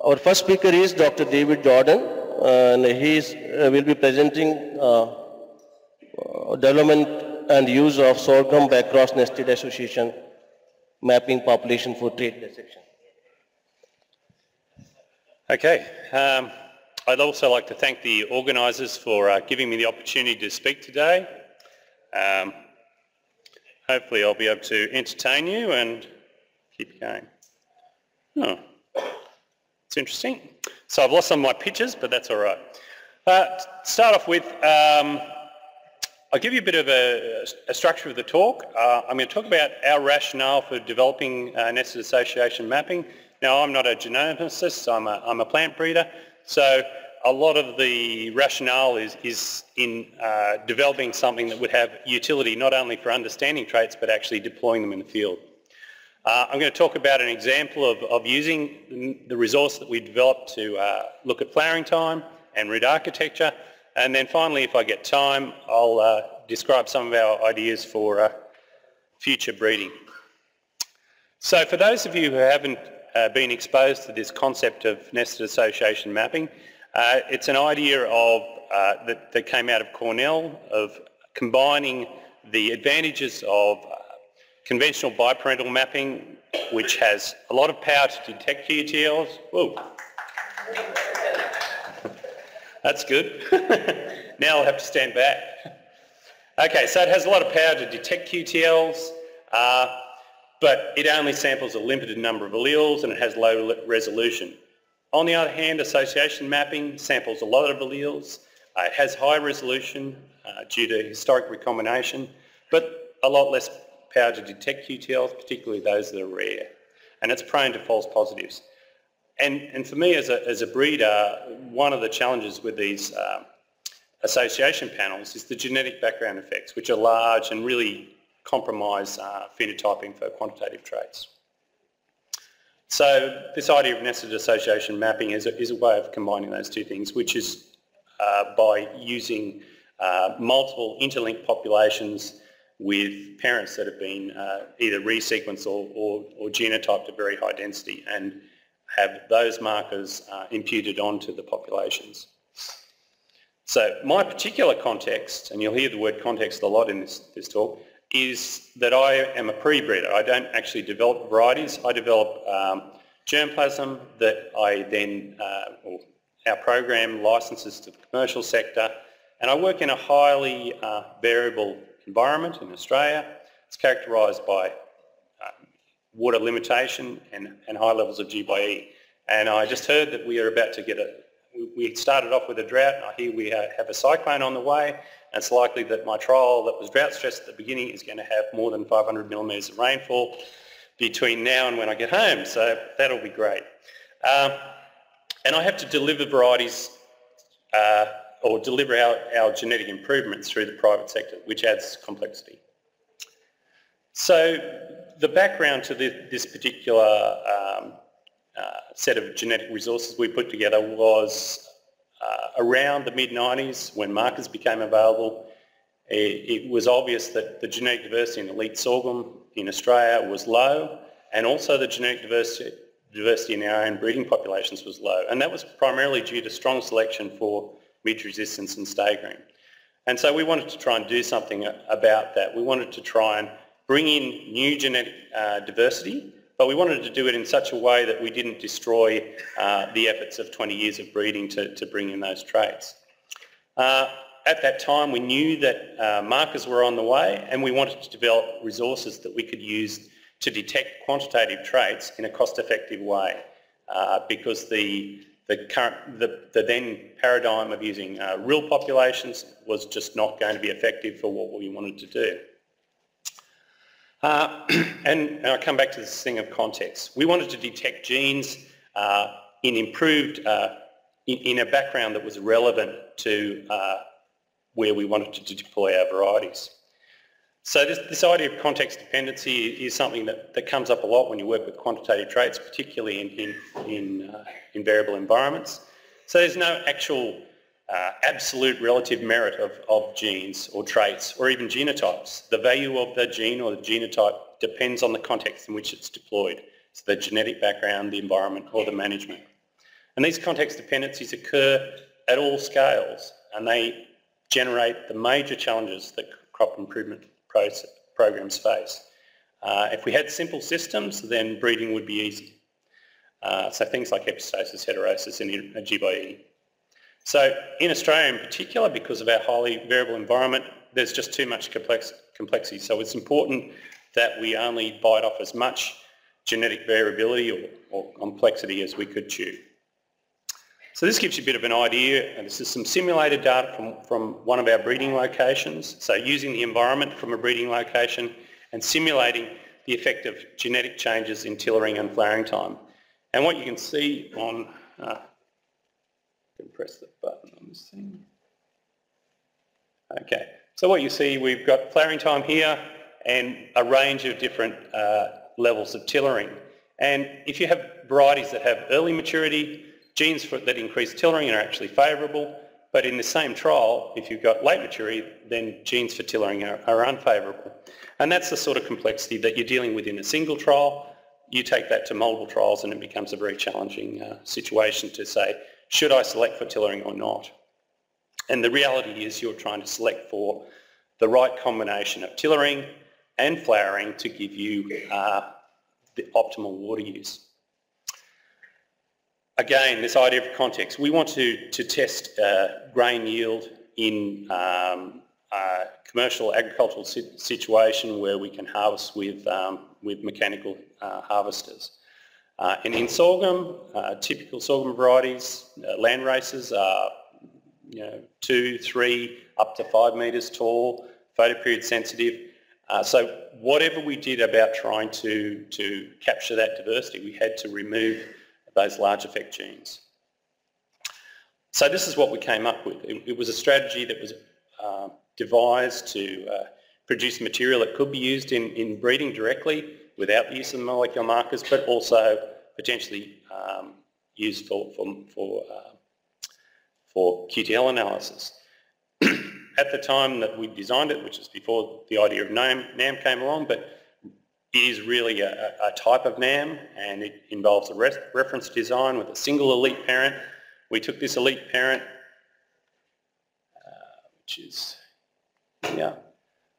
Our first speaker is Dr. David Jordan, and he will be presenting development and use of sorghum backcross nested association mapping population for trait dissection. Okay, I'd also like to thank the organisers for giving me the opportunity to speak today. Hopefully I'll be able to entertain you and keep going. Oh, it's interesting. So I've lost some of my pictures, but that's all right. To start off with, I'll give you a bit of a structure of the talk. I'm going to talk about our rationale for developing nested association mapping. Now, I'm not a genomicist, I'm a plant breeder, so a lot of the rationale is in developing something that would have utility not only for understanding traits but actually deploying them in the field. I'm going to talk about an example of using the resource that we developed to look at flowering time and root architecture, and then finally, if I get time, I'll describe some of our ideas for future breeding. So for those of you who haven't been exposed to this concept of nested association mapping, it's an idea of that came out of Cornell of combining the advantages of conventional biparental mapping, which has a lot of power to detect QTLs. Whoa. That's good. Now I'll have to stand back. Okay, so it has a lot of power to detect QTLs, but it only samples a limited number of alleles and it has low resolution. On the other hand, association mapping samples a lot of alleles. It has high resolution due to historic recombination, but a lot less power to detect QTLs, particularly those that are rare. And it's prone to false positives. And for me as a breeder, one of the challenges with these association panels is the genetic background effects, which are large and really compromise phenotyping for quantitative traits. So this idea of nested association mapping is a way of combining those two things, which is by using multiple interlinked populations with parents that have been either resequenced or genotyped at very high density and have those markers imputed onto the populations. So my particular context, and you'll hear the word context a lot in this talk, is that I am a pre-breeder. I don't actually develop varieties. I develop germplasm that I then, our program licenses to the commercial sector, and I work in a highly variable environment in Australia. It's characterised by water limitation and high levels of G/E. And I just heard that we are about to get we started off with a drought, and I hear we have a cyclone on the way, and it's likely that my trial that was drought stressed at the beginning is going to have more than 500 millimetres of rainfall between now and when I get home, so that'll be great. And I have to deliver varieties or deliver our genetic improvements through the private sector, which adds complexity. So the background to this particular set of genetic resources we put together was around the mid-90s when markers became available. It was obvious that the genetic diversity in elite sorghum in Australia was low, and also the genetic diversity in our own breeding populations was low, and that was primarily due to strong selection for midge resistance and stagering. And so we wanted to try and do something about that. We wanted to try and bring in new genetic diversity, but we wanted to do it in such a way that we didn't destroy the efforts of 20 years of breeding to bring in those traits. At that time, we knew that markers were on the way, and we wanted to develop resources that we could use to detect quantitative traits in a cost-effective way, because the then paradigm of using real populations was just not going to be effective for what we wanted to do. And I'll come back to this thing of context. We wanted to detect genes in a background that was relevant to where we wanted to deploy our varieties. So this idea of context dependency is something that comes up a lot when you work with quantitative traits, particularly in variable environments. So there's no actual absolute relative merit of genes or traits or even genotypes. The value of the gene or the genotype depends on the context in which it's deployed. So the genetic background, the environment, or the management. And these context dependencies occur at all scales, and they generate the major challenges that crop improvement programs face. If we had simple systems, then breeding would be easy. So things like epistasis, heterosis, and GBE. So in Australia in particular, because of our highly variable environment, there's just too much complexity. So it's important that we only bite off as much genetic variability or complexity as we could chew. So this gives you a bit of an idea, and this is some simulated data from one of our breeding locations. So using the environment from a breeding location and simulating the effect of genetic changes in tillering and flowering time. And what you can see on, I can press the button on this thing. Okay, so what you see, we've got flowering time here and a range of different levels of tillering. And if you have varieties that have early maturity, genes that increase tillering are actually favourable, but in the same trial, if you've got late maturity, then genes for tillering are unfavourable. And that's the sort of complexity that you're dealing with in a single trial. You take that to multiple trials and it becomes a very challenging situation to say, should I select for tillering or not? And the reality is you're trying to select for the right combination of tillering and flowering to give you the optimal water use. Again, this idea of context. We want to test grain yield in a commercial agricultural situation where we can harvest with mechanical harvesters. And in sorghum, typical sorghum varieties, land races are 2, 3, up to 5 metres tall, photoperiod sensitive. So whatever we did about trying to capture that diversity, we had to remove those large effect genes. So this is what we came up with. It was a strategy that was devised to produce material that could be used in breeding directly without the use of molecular markers, but also potentially used for QTL analysis. At the time that we designed it, which was before the idea of NAM came along, but it is really a type of NAM, and it involves a reference design with a single elite parent. We took this elite parent, which is,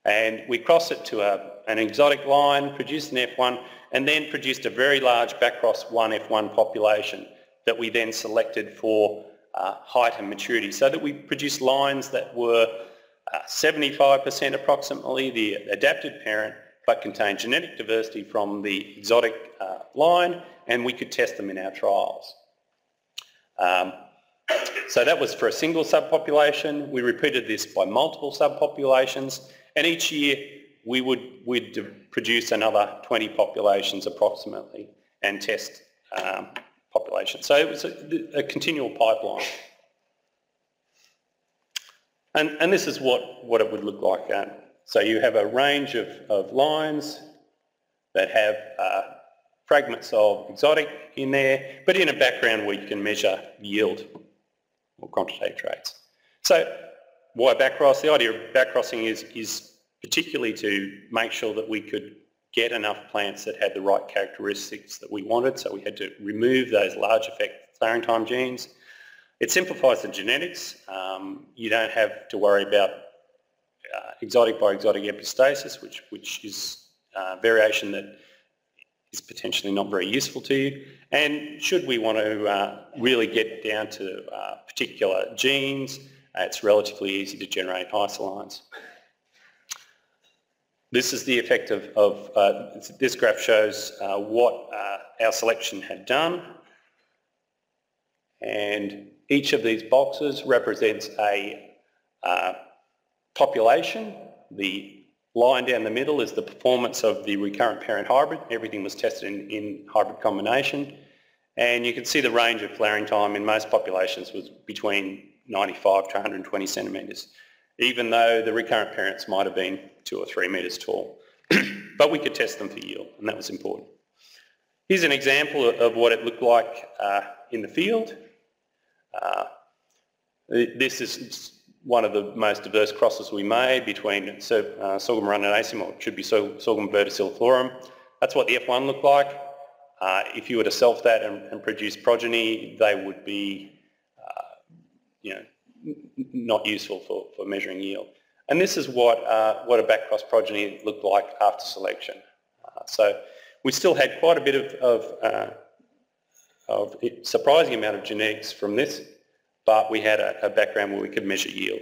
and we crossed it to an exotic line, produced an F1, and then produced a very large backcross 1F1 population that we then selected for height and maturity, so that we produced lines that were 75% approximately the adapted parent, but contained genetic diversity from the exotic line, and we could test them in our trials. So that was for a single subpopulation. We repeated this by multiple subpopulations, and each year we'd produce another 20 populations approximately and test populations. So it was a continual pipeline. And this is what it would look like. So you have a range of lines that have fragments of exotic in there, but in a background where you can measure yield or quantitative traits. So why backcross? The idea of backcrossing is particularly to make sure that we could get enough plants that had the right characteristics that we wanted, so we had to remove those large effect flowering time genes. It simplifies the genetics. You don't have to worry about exotic by exotic epistasis, which is variation that is potentially not very useful to you. And should we want to really get down to particular genes, it's relatively easy to generate isolines. This is the effect of this graph shows what our selection had done, and each of these boxes represents a population. The line down the middle is the performance of the recurrent parent hybrid. Everything was tested in hybrid combination, and you can see the range of flowering time in most populations was between 95 to 120 centimetres, even though the recurrent parents might have been 2 or 3 metres tall. But we could test them for yield, and that was important. Here's an example of what it looked like in the field. This is one of the most diverse crosses we made between sorghum rundinacea, or it should be sorghum verticilliflorum. That's what the F1 looked like. If you were to self that and produce progeny, they would be not useful for measuring yield. And this is what a backcross progeny looked like after selection. So we still had quite a bit of surprising amount of genetics from this, but we had a background where we could measure yield.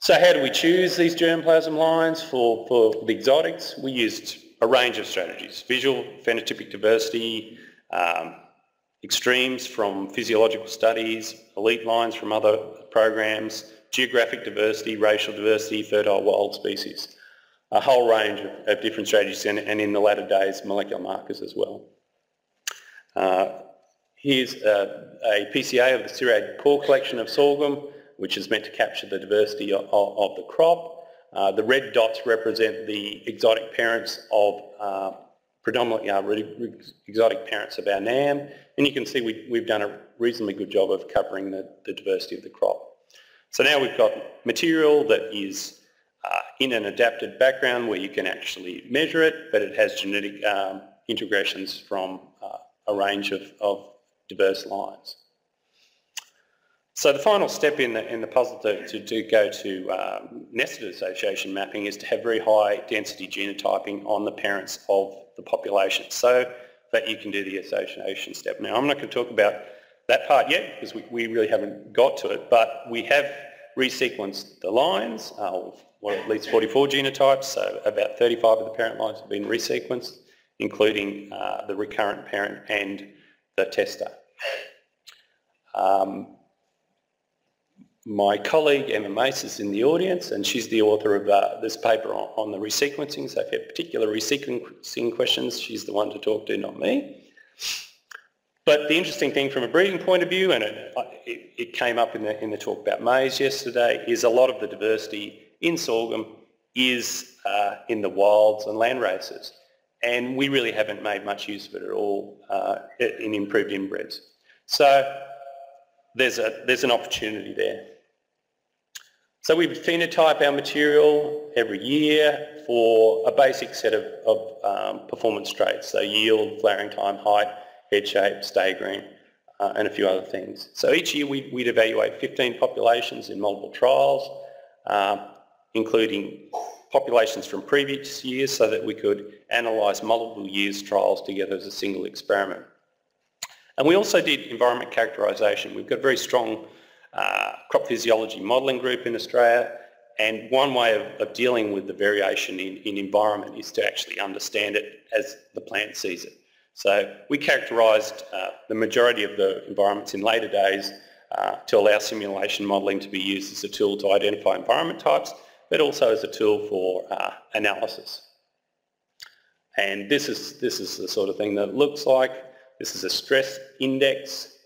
So how do we choose these germplasm lines for the exotics? We used a range of strategies: visual phenotypic diversity, extremes from physiological studies, elite lines from other programs, geographic diversity, racial diversity, fertile wild species. A whole range of different strategies, and in the latter days, molecular markers as well. Here's a PCA of the Semi-Arid core collection of sorghum, which is meant to capture the diversity of the crop. The red dots represent the exotic parents of predominantly our exotic parents of our NAM, and you can see we've done a reasonably good job of covering the diversity of the crop. So now we've got material that is in an adapted background where you can actually measure it, but it has genetic integrations from a range of diverse lines. So the final step in the puzzle to go to nested association mapping is to have very high density genotyping on the parents of the population so that you can do the association step. Now I'm not going to talk about that part yet because we really haven't got to it, but we have resequenced the lines, at least 44 genotypes, so about 35 of the parent lines have been resequenced, including the recurrent parent and the tester. My colleague Emma Mace is in the audience, and she's the author of this paper on the resequencing, so if you have particular resequencing questions, she's the one to talk to, not me. But the interesting thing from a breeding point of view, and it came up in the talk about maize yesterday, is a lot of the diversity in sorghum is in the wilds and land races, and we really haven't made much use of it at all in improved inbreds. So there's an opportunity there. So we phenotype our material every year for a basic set of performance traits, so yield, flowering time, height, head shape, stay green, and a few other things. So each year we'd evaluate 15 populations in multiple trials, including populations from previous years so that we could analyse multiple years trials together as a single experiment. And we also did environment characterization. We've got a very strong crop physiology modelling group in Australia, and one way of dealing with the variation in environment is to actually understand it as the plant sees it. So we characterised the majority of the environments in later days to allow simulation modelling to be used as a tool to identify environment types, but also as a tool for analysis. And this is the sort of thing that it looks like. This is a stress index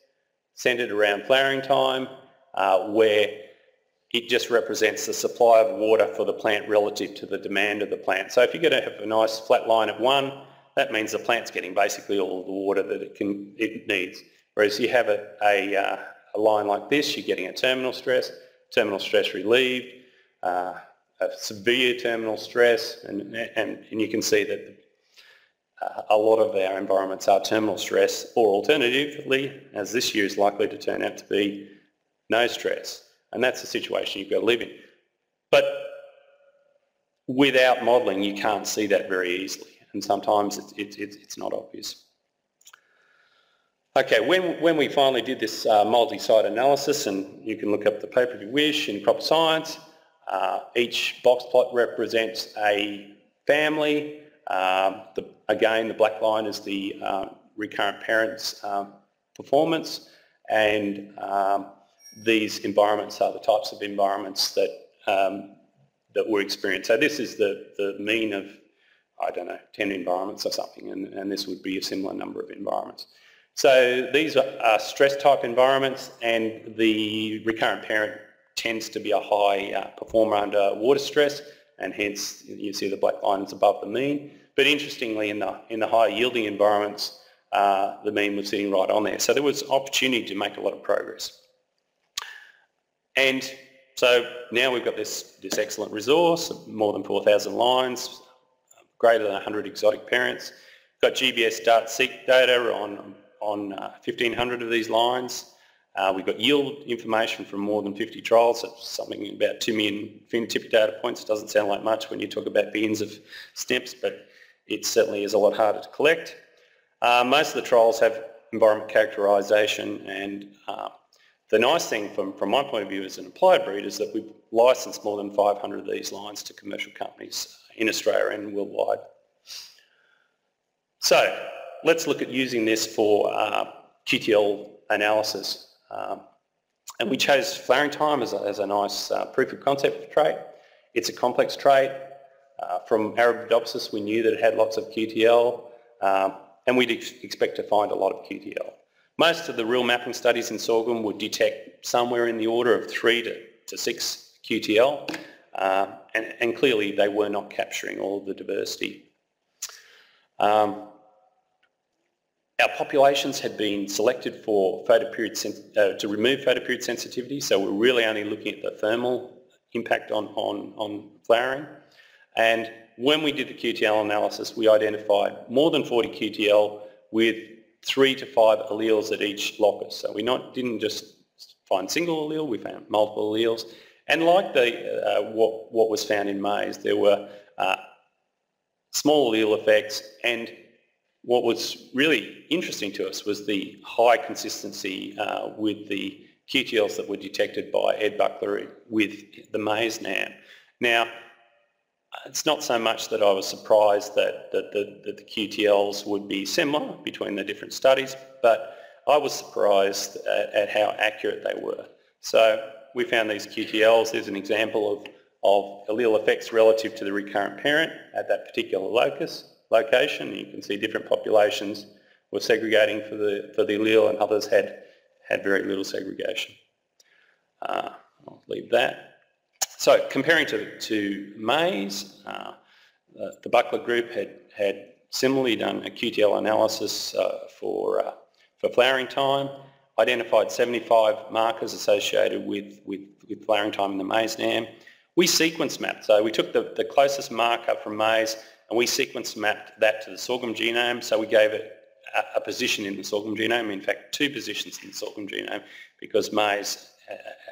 centred around flowering time, where it just represents the supply of water for the plant relative to the demand of the plant. So if you're going to have a nice flat line at 1, that means the plant's getting basically all of the water that it needs. Whereas you have a line like this, you're getting a terminal stress relieved, a severe terminal stress, and you can see that a lot of our environments are terminal stress, or alternatively, as this year is likely to turn out to be, no stress. And that's the situation you've got to live in. But without modelling, you can't see that very easily, and sometimes it's not obvious. Okay, when we finally did this multi-site analysis, and you can look up the paper if you wish in crop science, each box plot represents a family. Again, the black line is the recurrent parents' performance, and these environments are the types of environments that were experienced. So this is the mean of, I don't know, 10 environments or something, and this would be a similar number of environments. So these are stress type environments, and the recurrent parent tends to be a high performer under water stress, and hence you see the black line is above the mean. But interestingly, in the high yielding environments, the mean was sitting right on there. So there was opportunity to make a lot of progress. And so now we've got this excellent resource, more than 4,000 lines, greater than 100 exotic parents, Got GBS start-seek data on 1,500 of these lines. We've got yield information from more than 50 trials, so something about 2 million phenotypic data points. Doesn't sound like much when you talk about billions of SNPs, but it certainly is a lot harder to collect. Most of the trials have environment characterization, and the nice thing from my point of view as an applied breeder is that we've licensed more than 500 of these lines to commercial companies in Australia and worldwide. So let's look at using this for QTL analysis. And we chose flowering time as a nice proof of concept trait. It's a complex trait. From Arabidopsis we knew that it had lots of QTL, and we'd expect to find a lot of QTL. Most of the real mapping studies in sorghum would detect somewhere in the order of 3 to 6 QTL, and clearly they were not capturing all of the diversity. Our populations had been selected for photoperiod to remove photoperiod sensitivity, so we're really only looking at the thermal impact on flowering. And when we did the QTL analysis, we identified more than 40 QTL with 3 to 5 alleles at each locus. So we didn't just find single allele, we found multiple alleles. And like what was found in maize, there were small allele effects, and what was really interesting to us was the high consistency with the QTLs that were detected by Ed Buckler with the maize NAM. Now, it's not so much that I was surprised that the QTLs would be similar between the different studies, but I was surprised at how accurate they were. So we found these QTLs. There's an example of allele effects relative to the recurrent parent at that particular location. You can see different populations were segregating for the allele, and others had very little segregation. I'll leave that. So comparing to maize, the Buckler group had similarly done a QTL analysis for flowering time, identified 75 markers associated with flowering time in the maize NAM. We sequence mapped, so we took the closest marker from maize and we sequence mapped that to the sorghum genome, so we gave it a position in the sorghum genome, in fact 2 positions in the sorghum genome, because maize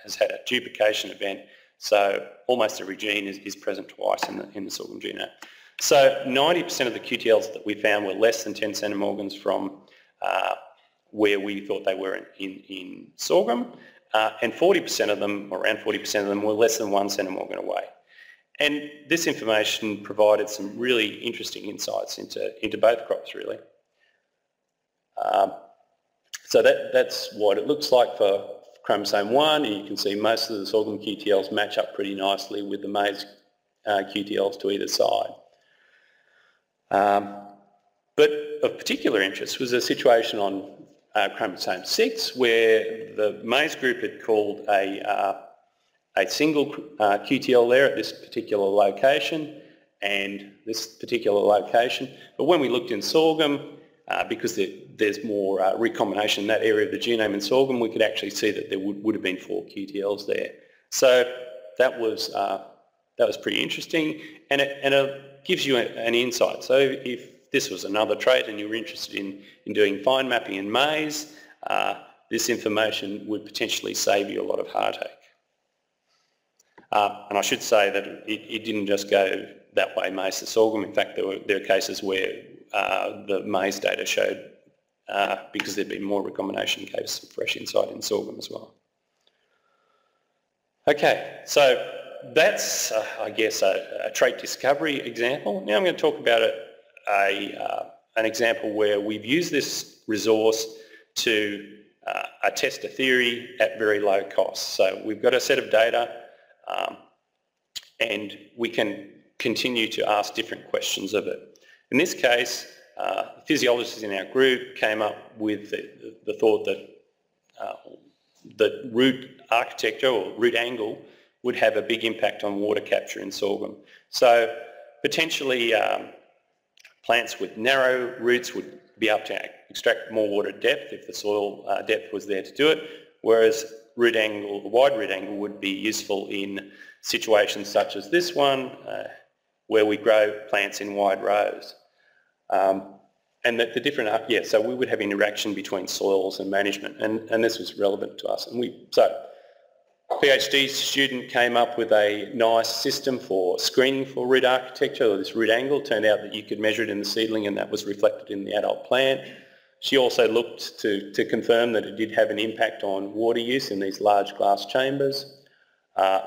has had a duplication event, so almost every gene is present twice in the sorghum genome. So 90% of the QTLs that we found were less than 10 centimorgans from where we thought they were in sorghum, and 40% of them, or around 40% of them, were less than 1 centimorgan away. And this information provided some really interesting insights into both crops, really. So that's what it looks like for chromosome 1, and you can see most of the sorghum QTLs match up pretty nicely with the maize QTLs to either side. But of particular interest was a situation on chromosome 6, where the maize group had called a single QTL there at this particular location and this particular location. But when we looked in sorghum, because there's more recombination in that area of the genome in sorghum, we could actually see that there would have been 4 QTLs there. So that was pretty interesting, and it gives you an insight. So if this was another trait and you were interested in doing fine mapping in maize, this information would potentially save you a lot of heartache. And I should say that it didn't just go that way, maize to sorghum. In fact, there were cases where the maize data showed, because there'd been more recombination, gave some fresh insight in sorghum as well. Okay, so that's, I guess, a trait discovery example. Now I'm going to talk about an example where we've used this resource to test a theory at very low cost. So we've got a set of data, and we can continue to ask different questions of it. In this case, physiologists in our group came up with the thought that the root architecture or root angle would have a big impact on water capture in sorghum. So potentially plants with narrow roots would be able to extract more water depth if the soil depth was there to do it, whereas root angle, wide root angle would be useful in situations such as this one, where we grow plants in wide rows. and the different, so we would have interaction between soils and management, and this was relevant to us. And so PhD student came up with a nice system for screening for root architecture, or this root angle. Turned out that you could measure it in the seedling and that was reflected in the adult plant. She also looked to confirm that it did have an impact on water use in these large glass chambers.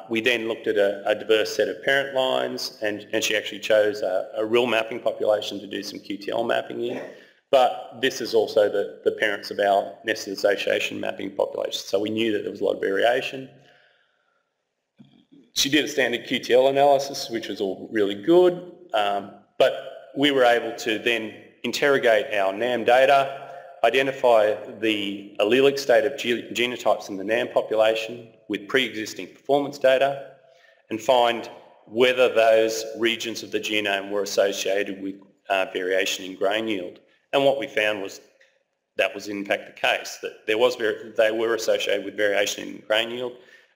We then looked at a diverse set of parent lines, and she actually chose a real mapping population to do some QTL mapping in. But this is also the parents of our nested association mapping population, so we knew that there was a lot of variation. She did a standard QTL analysis, which was all really good, but we were able to then interrogate our NAM data, identify the allelic state of genotypes in the NAM population with pre-existing performance data, and find whether those regions of the genome were associated with variation in grain yield. And what we found was that was in fact the case, that they were associated with variation in grain yield.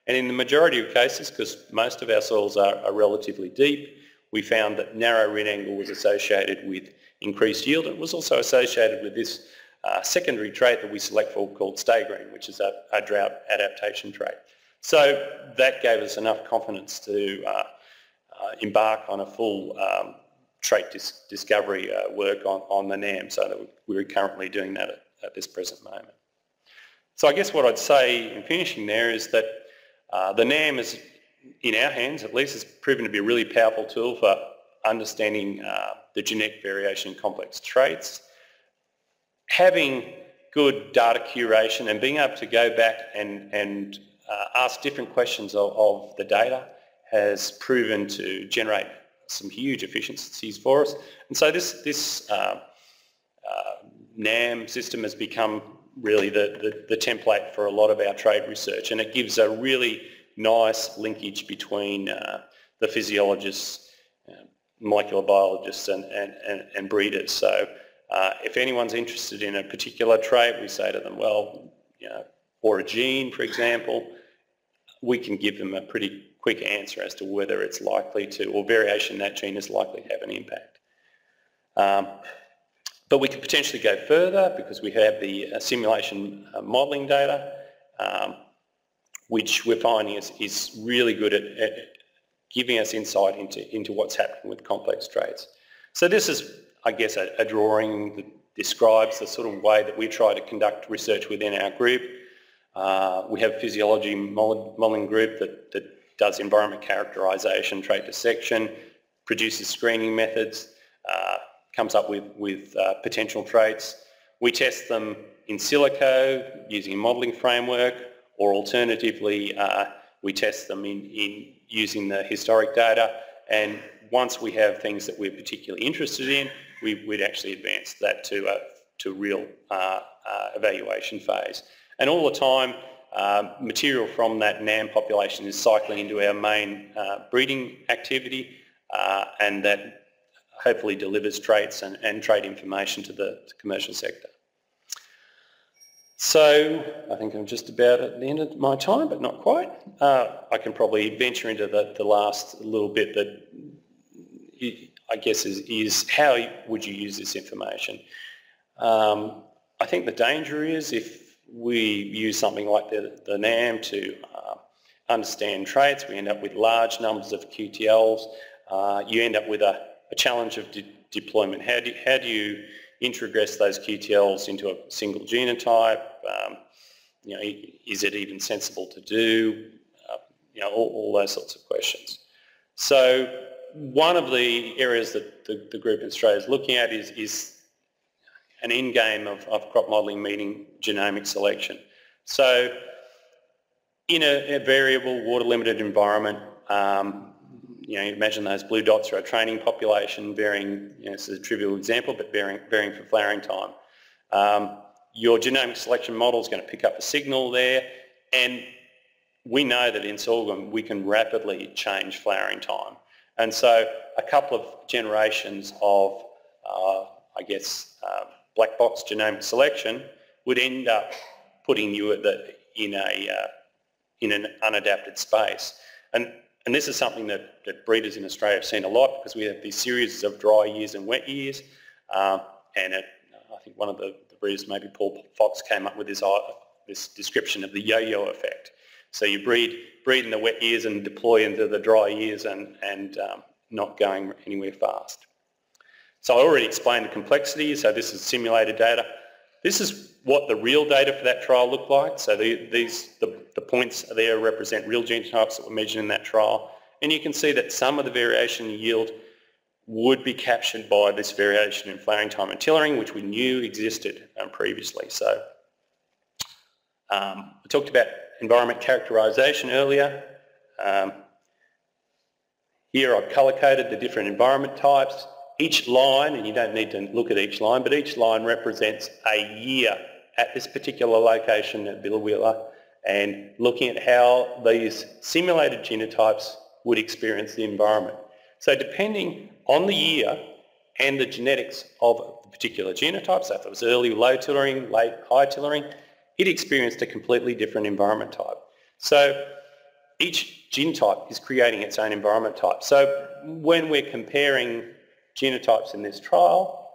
And in the majority of cases, because most of our soils are relatively deep, we found that narrow root angle was associated with increased yield. It was also associated with this secondary trait that we select for called stay green, which is a drought adaptation trait. So that gave us enough confidence to embark on a full trait discovery work on the NAM, so that we're currently doing that at this present moment. So I guess what I'd say in finishing there is that the NAM is, in our hands at least, has proven to be a really powerful tool for understanding the genetic variation in complex traits. Having good data curation and being able to go back and ask different questions of the data has proven to generate some huge efficiencies for us. And so this NAM system has become really the template for a lot of our trait research, and it gives a really nice linkage between the physiologists, molecular biologists and breeders. So if anyone's interested in a particular trait, we say to them, well, or a gene, for example, we can give them a pretty quick answer as to whether it's likely to, or variation in that gene is likely to have an impact. But we could potentially go further because we have the simulation modelling data, which we're finding is really good at giving us insight into what's happening with complex traits. So this is, I guess, a drawing that describes the sort of way that we try to conduct research within our group. We have a physiology modelling group that does environment characterization, trait dissection, produces screening methods, comes up with potential traits. We test them in silico using a modelling framework, or alternatively we test them in using the historic data, and once we have things that we're particularly interested in, we'd actually advance that to real evaluation phase. And all the time, material from that NAM population is cycling into our main breeding activity, and that hopefully delivers traits and trait information to the commercial sector. So I think I'm just about at the end of my time, but not quite. I can probably venture into the last little bit that I guess is how would you use this information? I think the danger is if we use something like the NAM to understand traits, we end up with large numbers of QTLs. You end up with a challenge of deployment. How do you introgress those QTLs into a single genotype? Is it even sensible to do? All those sorts of questions. So one of the areas that the group in Australia is looking at is an end game of crop modelling meeting genomic selection. So in a variable water limited environment, you imagine those blue dots are a training population varying, this is a trivial example, but varying for flowering time. Your genomic selection model is going to pick up a signal there, and we know that in sorghum we can rapidly change flowering time. And so a couple of generations of, black box genomic selection would end up putting you in an unadapted space. And this is something that breeders in Australia have seen a lot, because we have these series of dry years and wet years, and at think one of the breeders, maybe Paul Fox, came up with this description of the yo-yo effect. So you breed in the wet years and deploy into the dry years and not going anywhere fast. So I already explained the complexity, so this is simulated data. This is what the real data for that trial looked like. So the points there represent real genotypes that were measured in that trial. And you can see that some of the variation in yield would be captured by this variation in flowering time and tillering, which we knew existed previously. So I talked about environment characterization earlier. Here I've colour-coded the different environment types. Each line, and you don't need to look at each line, but each line represents a year at this particular location at Billawheeler, and looking at how these simulated genotypes would experience the environment. So depending on the year and the genetics of the particular genotype, so if it was early low tillering, late high tillering, it experienced a completely different environment type. So each genotype is creating its own environment type. So when we're comparing genotypes in this trial,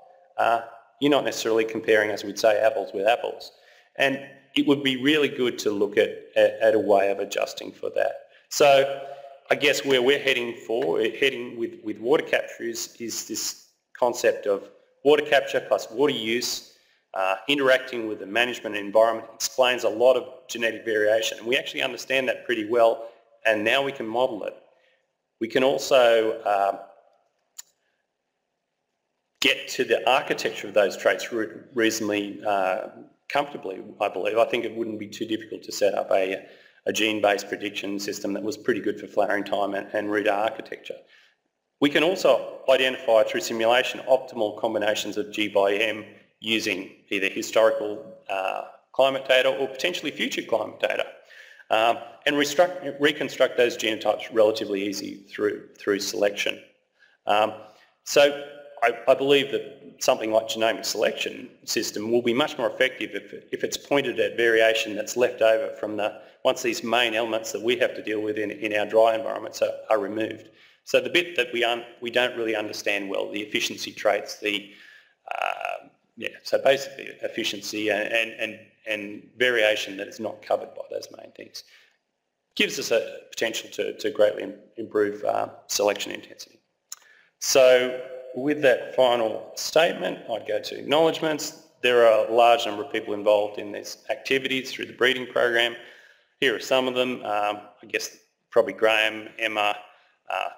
you're not necessarily comparing, as we'd say, apples with apples. And it would be really good to look at a way of adjusting for that. So I guess where we're heading with water capture is this concept of water capture plus water use, interacting with the management environment explains a lot of genetic variation. And we actually understand that pretty well, and now we can model it. We can also get to the architecture of those traits reasonably comfortably, I believe. I think it wouldn't be too difficult to set up a gene-based prediction system that was pretty good for flowering time and root architecture. We can also identify through simulation optimal combinations of G by M using either historical climate data or potentially future climate data, and reconstruct those genotypes relatively easy through selection. So I believe that something like genomic selection system will be much more effective if it's pointed at variation that's left over from once these main elements that we have to deal with in our dry environments are removed. So the bit that we don't really understand well, the efficiency traits, so basically efficiency and variation that is not covered by those main things, gives us a potential to greatly improve selection intensity. So with that final statement, I'd go to acknowledgements. There are a large number of people involved in these activities through the breeding program. Here are some of them. I guess probably Graham, Emma,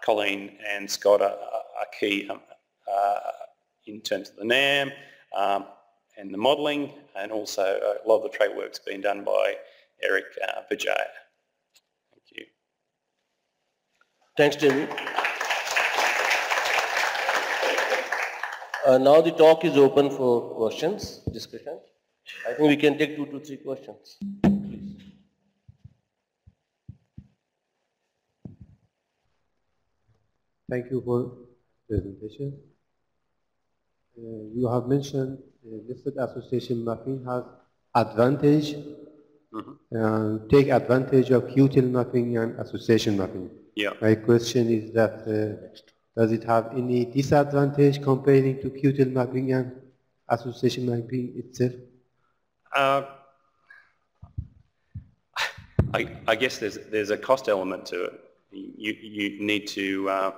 Colleen and Scott are key in terms of the NAM and the modelling, and also a lot of the trait work's been done by Eric Vijay. Thank you. Thanks, David. Now the talk is open for questions, discussion. I think we can take 2 to 3 questions. Please. Thank you for presentation. You have mentioned listed association mapping has advantage and take advantage of QTIL mapping and association mapping. Yeah. My question is that does it have any disadvantage comparing to QTIL mapping and association mapping itself? I guess there's a cost element to it. You need to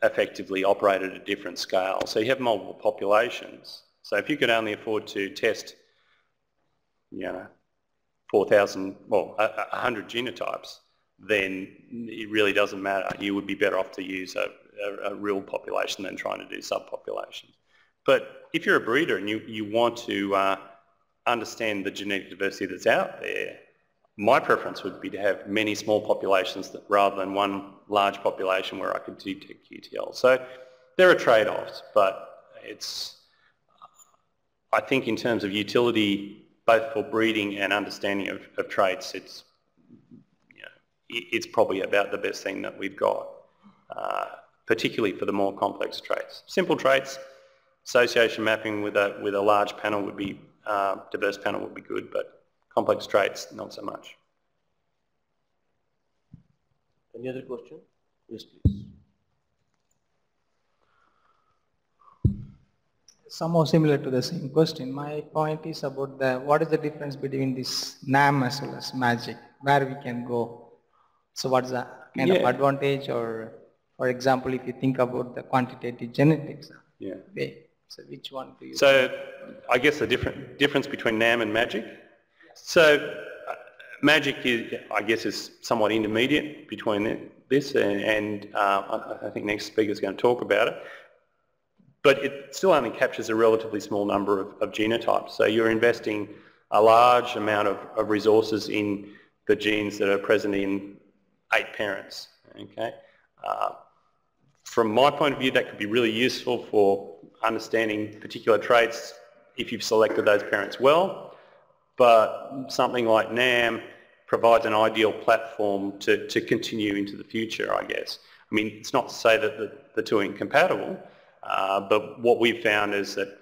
effectively operate at a different scale. So you have multiple populations. So if you could only afford to test, 4,000, well, 100 genotypes, then it really doesn't matter. You would be better off to use a real population than trying to do subpopulations. But if you're a breeder and you want to understand the genetic diversity that's out there, my preference would be to have many small populations rather than one large population where I could detect QTL. So there are trade-offs, but I think in terms of utility, both for breeding and understanding of traits, it's probably about the best thing that we've got, particularly for the more complex traits. Simple traits, association mapping with a large panel would be, diverse panel would be good, but complex traits, not so much. Any other question? Yes, please. somehow similar to the same question. My point is about what is the difference between this NAM as well as magic, where we can go. So what's the kind of advantage, or for example, if you think about the quantitative genetics way, so which one do you think? I guess the difference between NAM and magic. So magic I guess is somewhat intermediate between this and I think next speaker is going to talk about it. But it still only captures a relatively small number of genotypes. So you're investing a large amount of resources in the genes that are present in 8 parents. Okay. From my point of view, that could be really useful for understanding particular traits if you've selected those parents well. But something like NAM provides an ideal platform to continue into the future, I guess. I mean, it's not to say that the two are incompatible, but what we've found is that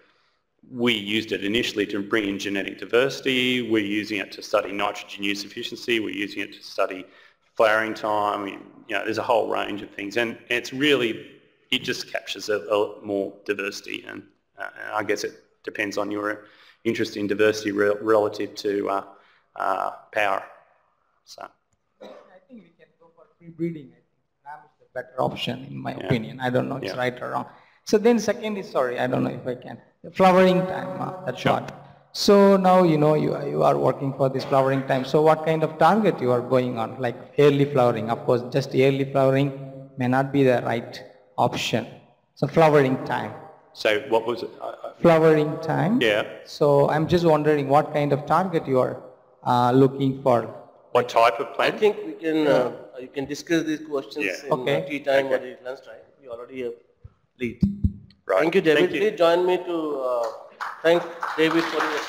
we used it initially to bring in genetic diversity, we're using it to study nitrogen use efficiency, we're using it to study flowering time, there's a whole range of things, and it's really, it just captures a more diversity, and I guess it depends on your interest in diversity relative to power. So I think we can go for pre-breeding. I think NAM is the better option in my opinion. I don't know if it's right or wrong. So then second is, sorry, I don't know if I can, the flowering time, that's what. So now you are working for this flowering time. So what kind of target you are going on? Like early flowering. Of course, just early flowering may not be the right option. So flowering time. So what was it? Flowering time. Yeah. So I'm just wondering what kind of target you are looking for. What type of plant? I think we can you can discuss these questions in tea time or lunch time. You already have lead. Right. Thank you, David. Please join me to thank David for your